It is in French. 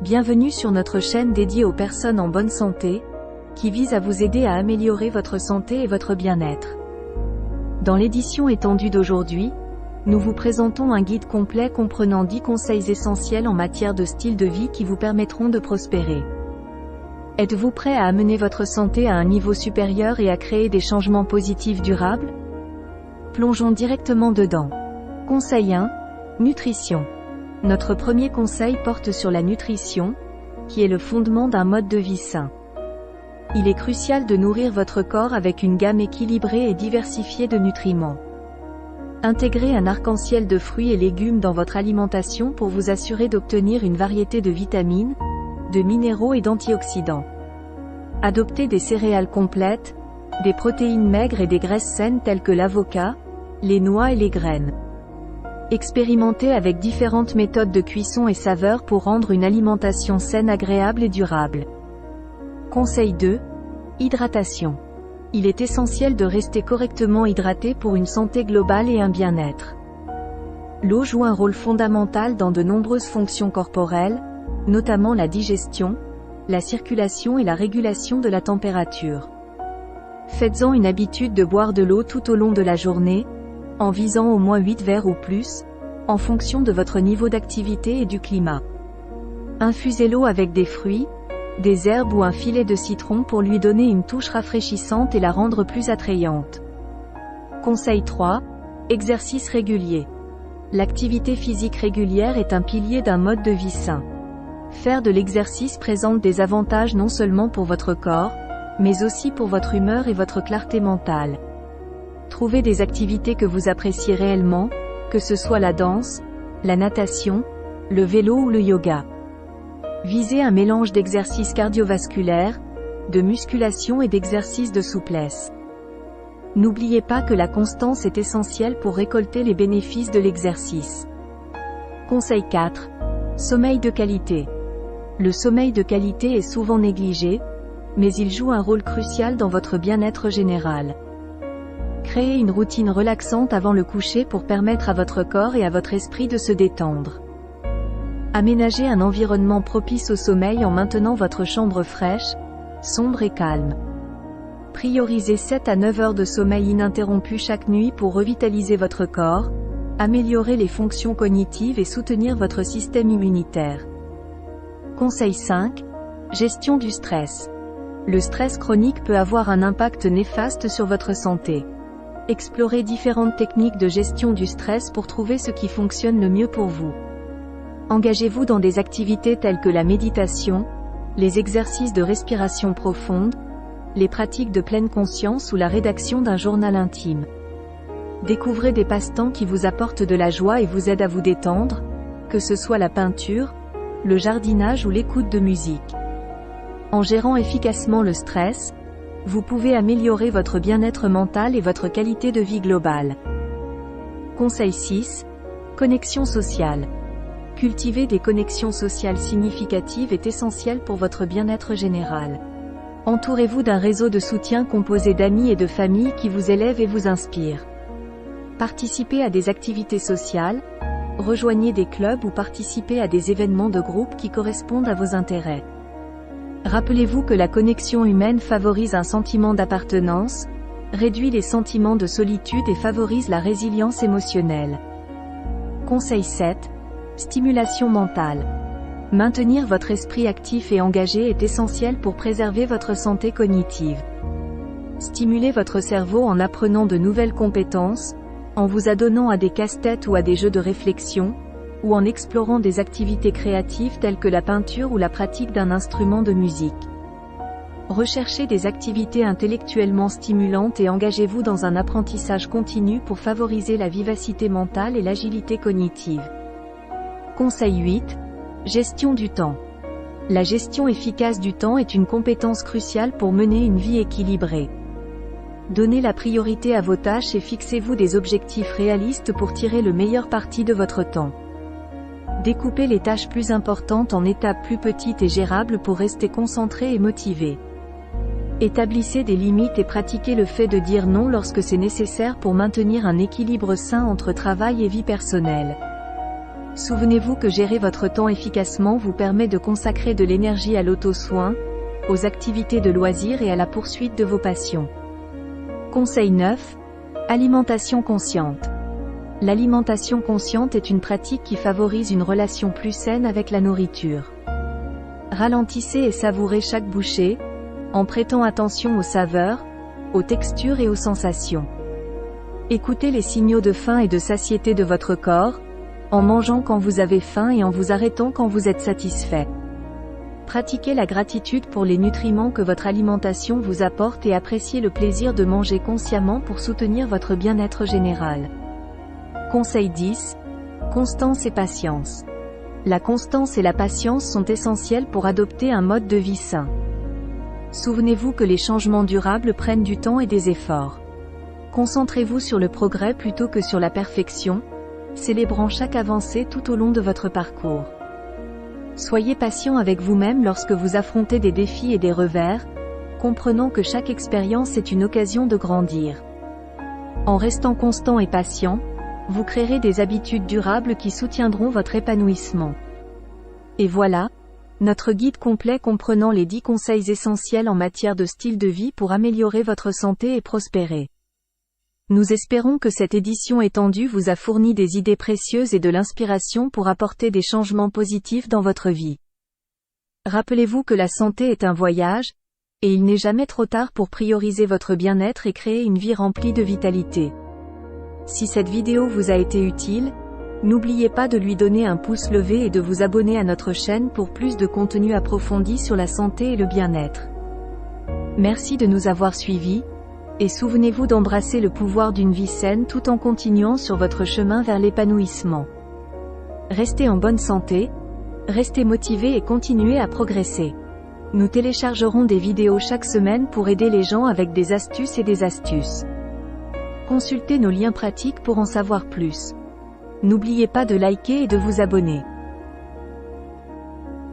Bienvenue sur notre chaîne dédiée aux personnes en bonne santé, qui vise à vous aider à améliorer votre santé et votre bien-être. Dans l'édition étendue d'aujourd'hui, nous vous présentons un guide complet comprenant 10 conseils essentiels en matière de style de vie qui vous permettront de prospérer. Êtes-vous prêt à amener votre santé à un niveau supérieur et à créer des changements positifs durables? Plongeons directement dedans. Conseil 1. Nutrition. Notre premier conseil porte sur la nutrition, qui est le fondement d'un mode de vie sain. Il est crucial de nourrir votre corps avec une gamme équilibrée et diversifiée de nutriments. Intégrez un arc-en-ciel de fruits et légumes dans votre alimentation pour vous assurer d'obtenir une variété de vitamines, de minéraux et d'antioxydants. Adoptez des céréales complètes, des protéines maigres et des graisses saines telles que l'avocat, les noix et les graines. Expérimentez avec différentes méthodes de cuisson et saveurs pour rendre une alimentation saine agréable et durable. Conseil 2. Hydratation. Il est essentiel de rester correctement hydraté pour une santé globale et un bien-être. L'eau joue un rôle fondamental dans de nombreuses fonctions corporelles, notamment la digestion, la circulation et la régulation de la température. Faites-en une habitude de boire de l'eau tout au long de la journée, en visant au moins 8 verres ou plus, en fonction de votre niveau d'activité et du climat. Infusez l'eau avec des fruits, des herbes ou un filet de citron pour lui donner une touche rafraîchissante et la rendre plus attrayante. Conseil 3. Exercice régulier. L'activité physique régulière est un pilier d'un mode de vie sain. Faire de l'exercice présente des avantages non seulement pour votre corps, mais aussi pour votre humeur et votre clarté mentale. Trouvez des activités que vous appréciez réellement, que ce soit la danse, la natation, le vélo ou le yoga. Visez un mélange d'exercices cardiovasculaires, de musculation et d'exercices de souplesse. N'oubliez pas que la constance est essentielle pour récolter les bénéfices de l'exercice. Conseil 4. Sommeil de qualité. Le sommeil de qualité est souvent négligé, mais il joue un rôle crucial dans votre bien-être général. Créez une routine relaxante avant le coucher pour permettre à votre corps et à votre esprit de se détendre. Aménagez un environnement propice au sommeil en maintenant votre chambre fraîche, sombre et calme. Priorisez 7 à 9 heures de sommeil ininterrompu chaque nuit pour revitaliser votre corps, améliorer les fonctions cognitives et soutenir votre système immunitaire. Conseil 5. Gestion du stress. Le stress chronique peut avoir un impact néfaste sur votre santé. Explorez différentes techniques de gestion du stress pour trouver ce qui fonctionne le mieux pour vous. Engagez-vous dans des activités telles que la méditation, les exercices de respiration profonde, les pratiques de pleine conscience ou la rédaction d'un journal intime. Découvrez des passe-temps qui vous apportent de la joie et vous aident à vous détendre, que ce soit la peinture, le jardinage ou l'écoute de musique. En gérant efficacement le stress, vous pouvez améliorer votre bien-être mental et votre qualité de vie globale. Conseil 6. Connexion sociale. Cultiver des connexions sociales significatives est essentiel pour votre bien-être général. Entourez-vous d'un réseau de soutien composé d'amis et de familles qui vous élèvent et vous inspirent. Participez à des activités sociales, rejoignez des clubs ou participez à des événements de groupe qui correspondent à vos intérêts. Rappelez-vous que la connexion humaine favorise un sentiment d'appartenance, réduit les sentiments de solitude et favorise la résilience émotionnelle. Conseil 7. Stimulation mentale. Maintenir votre esprit actif et engagé est essentiel pour préserver votre santé cognitive. Stimulez votre cerveau en apprenant de nouvelles compétences, en vous adonnant à des casse-têtes ou à des jeux de réflexion, ou en explorant des activités créatives telles que la peinture ou la pratique d'un instrument de musique. Recherchez des activités intellectuellement stimulantes et engagez-vous dans un apprentissage continu pour favoriser la vivacité mentale et l'agilité cognitive. Conseil 8. Gestion du temps. La gestion efficace du temps est une compétence cruciale pour mener une vie équilibrée. Donnez la priorité à vos tâches et fixez-vous des objectifs réalistes pour tirer le meilleur parti de votre temps. Découpez les tâches plus importantes en étapes plus petites et gérables pour rester concentré et motivé. Établissez des limites et pratiquez le fait de dire non lorsque c'est nécessaire pour maintenir un équilibre sain entre travail et vie personnelle. Souvenez-vous que gérer votre temps efficacement vous permet de consacrer de l'énergie à l'auto-soin, aux activités de loisirs et à la poursuite de vos passions. Conseil 9. Alimentation consciente. L'alimentation consciente est une pratique qui favorise une relation plus saine avec la nourriture. Ralentissez et savourez chaque bouchée, en prêtant attention aux saveurs, aux textures et aux sensations. Écoutez les signaux de faim et de satiété de votre corps, en mangeant quand vous avez faim et en vous arrêtant quand vous êtes satisfait. Pratiquez la gratitude pour les nutriments que votre alimentation vous apporte et appréciez le plaisir de manger consciemment pour soutenir votre bien-être général. Conseil 10. Constance et patience. La constance et la patience sont essentielles pour adopter un mode de vie sain. Souvenez-vous que les changements durables prennent du temps et des efforts. Concentrez-vous sur le progrès plutôt que sur la perfection, célébrant chaque avancée tout au long de votre parcours. Soyez patient avec vous-même lorsque vous affrontez des défis et des revers, comprenant que chaque expérience est une occasion de grandir. En restant constant et patient, vous créerez des habitudes durables qui soutiendront votre épanouissement. Et voilà, notre guide complet comprenant les 10 conseils essentiels en matière de style de vie pour améliorer votre santé et prospérer. Nous espérons que cette édition étendue vous a fourni des idées précieuses et de l'inspiration pour apporter des changements positifs dans votre vie. Rappelez-vous que la santé est un voyage, et il n'est jamais trop tard pour prioriser votre bien-être et créer une vie remplie de vitalité. Si cette vidéo vous a été utile, n'oubliez pas de lui donner un pouce levé et de vous abonner à notre chaîne pour plus de contenu approfondi sur la santé et le bien-être. Merci de nous avoir suivis. Et souvenez-vous d'embrasser le pouvoir d'une vie saine tout en continuant sur votre chemin vers l'épanouissement. Restez en bonne santé, restez motivés et continuez à progresser. Nous téléchargerons des vidéos chaque semaine pour aider les gens avec des astuces et des astuces. Consultez nos liens pratiques pour en savoir plus. N'oubliez pas de liker et de vous abonner.